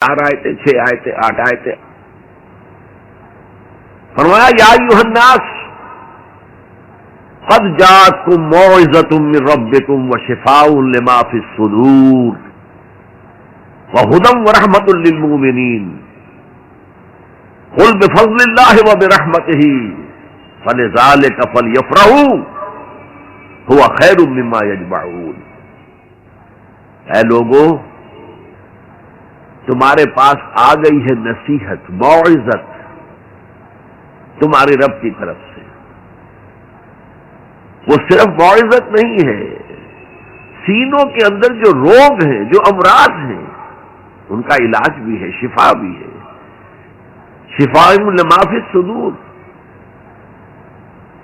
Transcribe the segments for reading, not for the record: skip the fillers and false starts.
4 آیتیں 6 آیتیں 8 آیتیں. فرمایا یا ایھا الناس قد جاءتکم موعظۃ من ربکم وشفاء لما فی الصدور وہدی ورحمۃ للمؤمنین قل بفضل اللہ وبرحمتہ فلذلک فلیفرحوا هو خیر مما یجمعون. اے لوگوں، تمہارے پاس آ گئی ہے نصیحت، موعظت تمہارے رب کی طرف سے. وہ صرف موعظت نہیں ہے، سینوں کے اندر جو روگ ہیں، جو امراض ہیں، ان کا علاج بھی ہے، شفا بھی ہے. شفاء لما فی الصدور.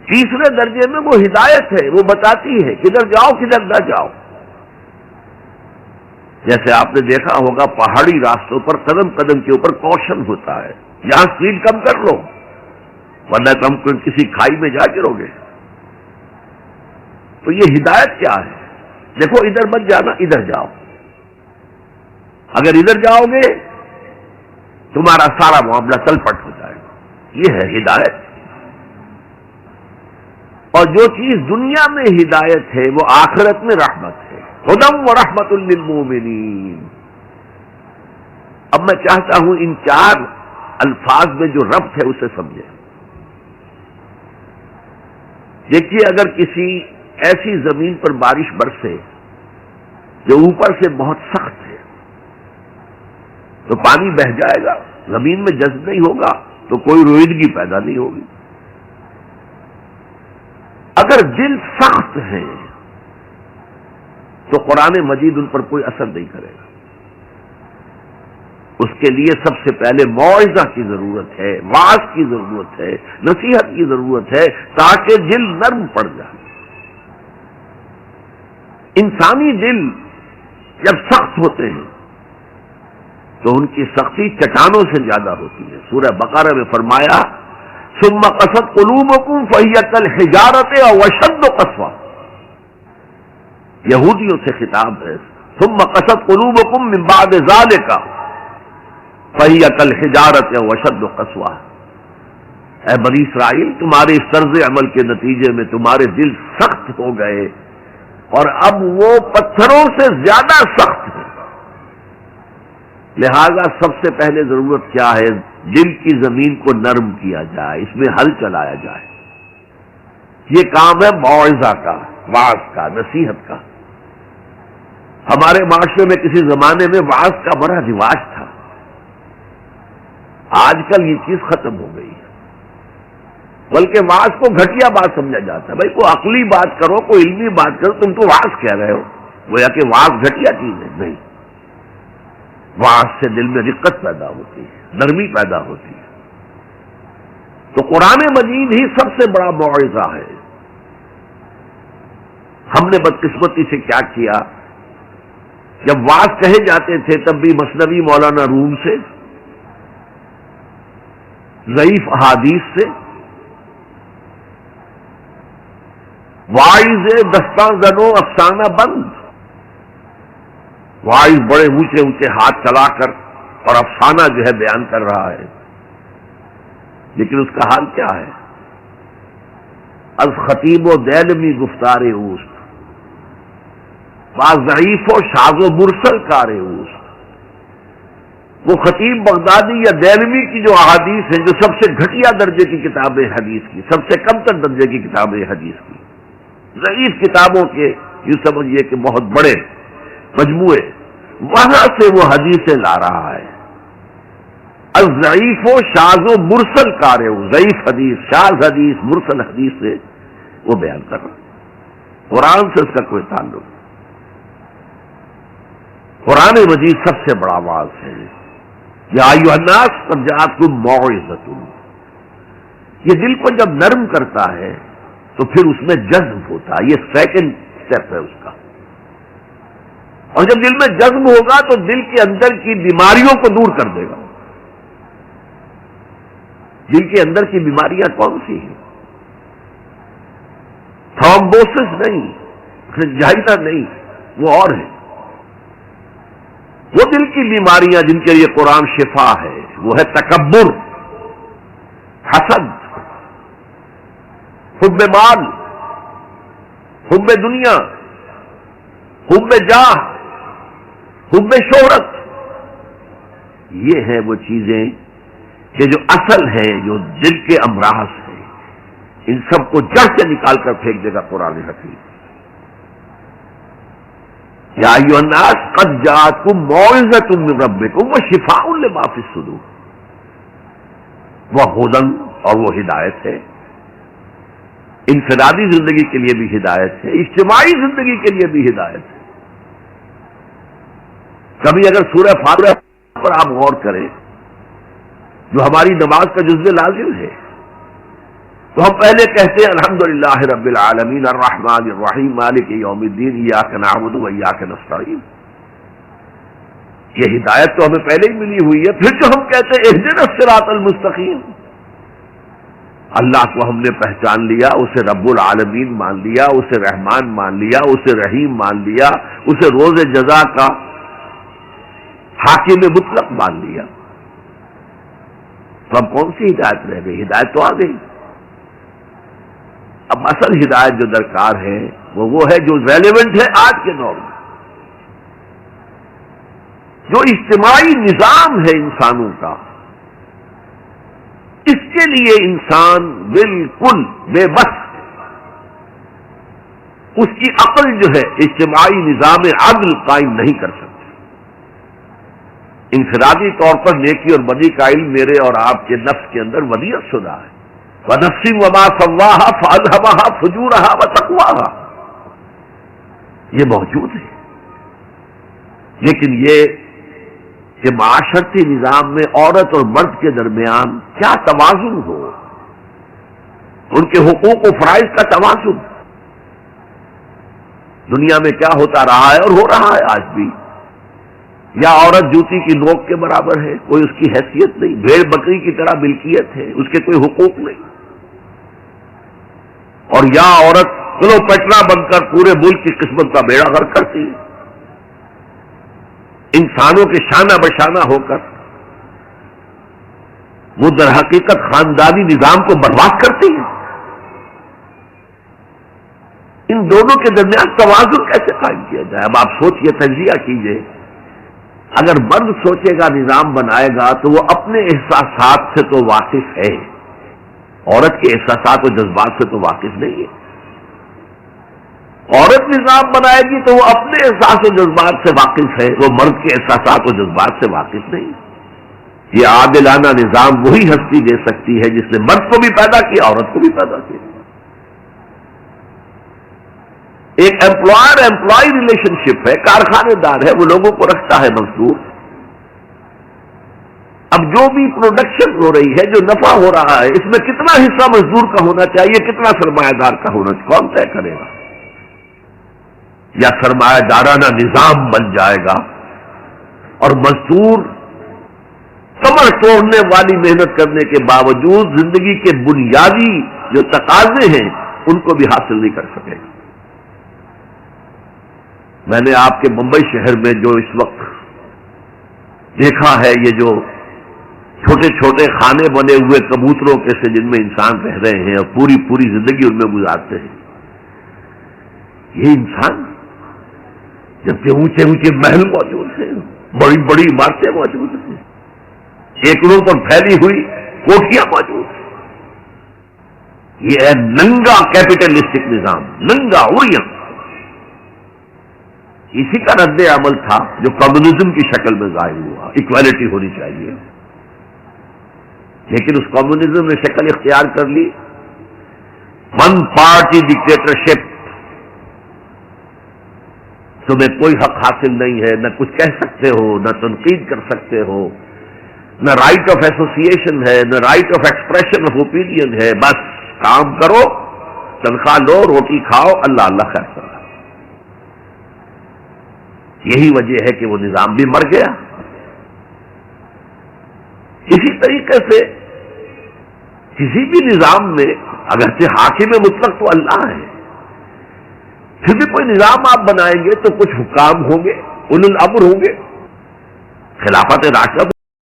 تیسرے درجے میں وہ ہدایت ہے، وہ بتاتی ہے کدھر جاؤ کدھر نہ جاؤ. جیسے آپ نے دیکھا ہوگا پہاڑی راستوں پر قدم قدم کے اوپر کوشن ہوتا ہے، یہاں سپیڈ کم کر لو ورنہ تم کسی کھائی میں جا گرو گے. تو یہ ہدایت کیا ہے؟ دیکھو ادھر مت جانا، ادھر جاؤ. اگر ادھر جاؤ گے تمہارا سارا معاملہ تلپٹ ہو جائے گا. یہ ہے ہدایت. اور جو چیز دنیا میں ہدایت ہے وہ آخرت میں رحمت ہے. ہدی ورحمۃ للمؤمنین. اب میں چاہتا ہوں ان 4 الفاظ میں جو ربط ہے اسے سمجھیں. دیکھیے، اگر کسی ایسی زمین پر بارش برسے جو اوپر سے بہت سخت ہے تو پانی بہہ جائے گا، زمین میں جذب نہیں ہوگا تو کوئی رویدگی پیدا نہیں ہوگی. اگر دل سخت ہیں تو قرآن مجید ان پر کوئی اثر نہیں کرے گا. اس کے لیے سب سے پہلے موعظہ کی ضرورت ہے، واعظ کی ضرورت ہے، نصیحت کی ضرورت ہے تاکہ دل نرم پڑ جائے. انسانی دل جب سخت ہوتے ہیں تو ان کی سختی چٹانوں سے زیادہ ہوتی ہے. سورہ بقرہ میں فرمایا ثم قست قلوبکم فہی کالحجارۃ او اشد قسوہ. یہودیوں سے خطاب ہے. ثم قست قلوبکم من بعد ذلک فہی کالحجارۃ او اشد قسوہ. اے بنی اسرائیل، تمہارے اس طرز عمل کے نتیجے میں تمہارے دل سخت ہو گئے اور اب وہ پتھروں سے زیادہ سخت ہیں. لہذا سب سے پہلے ضرورت کیا ہے؟ دل کی زمین کو نرم کیا جائے، اس میں ہل چلایا جائے. یہ کام ہے موعظہ کا، واعظ کا، نصیحت کا. ہمارے معاشرے میں کسی زمانے میں واعظ کا بڑا رواج تھا. آج کل یہ چیز ختم ہو گئی ہے. بلکہ واعظ کو گھٹیا بات سمجھا جاتا ہے. بھائی کوئی عقلی بات کرو، کوئی علمی بات کرو، تم تو واعظ کہہ رہے ہو. گویا کہ واعظ گھٹیا چیز ہے. نہیں، واعظ سے دل میں رقت پیدا ہوتی ہے، نرمی پیدا ہوتی ہے. تو قرآن مجید ہی سب سے بڑا موعظہ ہے. ہم نے بدقسمتی سے کیا کیا، جب واعظ کہے جاتے تھے تب بھی مثنوی مولانا روم سے، ضعیف احادیث سے، واعظ دستاں زنو افسانہ بند. واعظ بڑے اونچے اونچے ہاتھ چلا کر اور افسانہ جو ہے بیان کر رہا ہے، لیکن اس کا حال کیا ہے؟ از خطیب و دیلمی گفتار اوست، بعض ضعیف و شاذ و مرسل کار اوست. وہ خطیب بغدادی یا دیلمی کی جو احادیث ہیں، جو سب سے گھٹیا درجے کی کتاب حدیث کی، سب سے کم تر درجے کی کتاب حدیث کی، ضعیف کتابوں کے یوں سمجھیے کہ بہت بڑے مجموعے، وہاں سے وہ حدیثیں لا رہا ہے. الضعیف و شاذ و مرسل کار ہو، ضعیف حدیث، شاذ حدیث، مرسل حدیث سے وہ بیان کر رہا ہے. قرآن سے اس کا کوئی تعلق نہیں. قرآن مجید سب سے بڑا واعظ ہے. یا ایھا الناس قد جاءتکم موعظۃ. یہ دل کو جب نرم کرتا ہے تو پھر اس میں جذب ہوتا ہے. یہ سیکنڈ سٹیپ ہے اس کا. اور جب دل میں جذب ہوگا تو دل کے اندر کی بیماریوں کو دور کر دے گا. دل کے اندر کی بیماریاں کون سی ہیں؟ تھرومبوسس نہیں، جائزہ نہیں، وہ اور ہے. وہ دل کی بیماریاں جن کے لیے قرآن شفا ہے، وہ ہے تکبر، حسد، حب مال، حب دنیا، حب جاہ، حب شہرت۔ یہ ہیں وہ چیزیں کہ جو اصل ہیں، جو دل کے امراض ہیں، ان سب کو جڑ سے نکال کر پھینک دے گا قرآن حکیم۔ یا ایھا الناس قد جاءتکم موعظۃ من ربکم وشفاء لما فی الصدور، وہ ہدن، اور وہ ہدایت ہے، انفرادی زندگی کے لیے بھی ہدایت ہے، اجتماعی زندگی کے لیے بھی ہدایت ہے۔ کبھی اگر سورہ فاتحہ پر آپ غور کریں جو ہماری نماز کا جزو لازم ہے، تو ہم پہلے کہتے ہیں الحمدللہ رب العالمین الرحمن الرحیم مالک یوم الدین ایاک نعبد و ایاک نستعین۔ یہ ہدایت تو ہمیں پہلے ہی ملی ہوئی ہے۔ پھر جو ہم کہتے ہیں اہدنا الصراط المستقیم، اللہ کو ہم نے پہچان لیا، اسے رب العالمین مان لیا، اسے رحمان مان لیا، اسے رحیم مان لیا، اسے روز جزا کا حاکم مطلق مان لیا، تو اب کون سی ہدایت رہ گئی؟ ہدایت تو آ گئی۔ اب اصل ہدایت جو درکار ہے وہ ہے جو ریلیونٹ ہے آج کے دور میں، جو اجتماعی نظام ہے انسانوں کا، اس کے لیے انسان بالکل بے بس، اس کی عقل جو ہے اجتماعی نظام عدل قائم نہیں کر سکتی۔ انفرادی طور پر نیکی اور بدی کا علم میرے اور آپ کے نفس کے اندر ودیعت شدہ ہے، وَنَفْسٍ وَمَا سَوَّاهَا فَأَلْهَمَهَا فُجُورَهَا وَتَقْوَاهَا، یہ موجود ہے۔ لیکن یہ کہ معاشرتی نظام میں عورت اور مرد کے درمیان کیا توازن ہو، ان کے حقوق و فرائض کا توازن، دنیا میں کیا ہوتا رہا ہے اور ہو رہا ہے آج بھی۔ یا عورت جوتی کی نوک کے برابر ہے، کوئی اس کی حیثیت نہیں، بھیڑ بکری کی طرح ملکیت ہے، اس کے کوئی حقوق نہیں، اور یا عورت کلوپیٹرا بن کر پورے ملک کی قسمت کا بیڑا غرق کرتی ہے، انسانوں کے شانہ بشانہ ہو کر وہ در حقیقت خاندانی نظام کو برباد کرتی ہے۔ ان دونوں کے درمیان توازن کیسے قائم کیا جائے؟ اب آپ سوچئے، تجزیہ کیجئے۔ اگر مرد سوچے گا، نظام بنائے گا، تو وہ اپنے احساسات سے تو واقف ہے، عورت کے احساسات و جذبات سے تو واقف نہیں ہے۔ عورت نظام بنائے گی تو وہ اپنے احساس و جذبات سے واقف ہے، وہ مرد کے احساسات و جذبات سے واقف نہیں۔ یہ عادلانہ نظام وہی ہستی دے سکتی ہے جس نے مرد کو بھی پیدا کیا، عورت کو بھی پیدا کیا۔ ایک امپلائر امپلائی ریلیشن شپ ہے، کارخانے دار ہے، وہ لوگوں کو رکھتا ہے مزدور۔ اب جو بھی پروڈکشن ہو رہی ہے، جو نفع ہو رہا ہے، اس میں کتنا حصہ مزدور کا ہونا چاہیے، کتنا سرمایہ دار کا ہونا چاہیے، کون طے کرے گا؟ یا سرمایہ دارانہ نظام بن جائے گا اور مزدور کمر توڑنے والی محنت کرنے کے باوجود زندگی کے بنیادی جو تقاضے ہیں ان کو بھی حاصل نہیں کر سکے گا۔ میں نے آپ کے بمبئی شہر میں جو اس وقت دیکھا ہے، یہ جو چھوٹے چھوٹے خانے بنے ہوئے کبوتروں کے سے جن میں انسان رہ رہے ہیں اور پوری زندگی ان میں گزارتے ہیں، یہ انسان، جبکہ اونچے اونچے محل موجود ہیں، بڑی بڑی عمارتیں موجود ہیں، ایکڑوں پر پھیلی ہوئی کوٹھیاں موجود ہیں، یہ ہے ننگا کیپٹلسٹک نظام، ننگا اوریاں۔ اسی کا رد عمل تھا جو کمیونزم کی شکل میں ظاہر ہوا، ایکویلٹی ہونی چاہیے، لیکن اس کمیونزم نے شکل اختیار کر لی ون پارٹی ڈکٹیٹرشپ۔ تمہیں کوئی حق حاصل نہیں ہے، نہ کچھ کہہ سکتے ہو، نہ تنقید کر سکتے ہو، نہ رائٹ آف ایسوسیشن ہے، نہ right of expression of opinion ہے، بس کام کرو، تنخواہ لو، روٹی کھاؤ، اللہ اللہ خیر کرو۔ یہی وجہ ہے کہ وہ نظام بھی مر گیا۔ اسی طریقے سے کسی بھی نظام میں اگرچہ حاکم مطلق تو اللہ ہے، پھر بھی کوئی نظام آپ بنائیں گے تو کچھ حکام ہوں گے، اولو الامر ہوں گے، خلافت راشدہ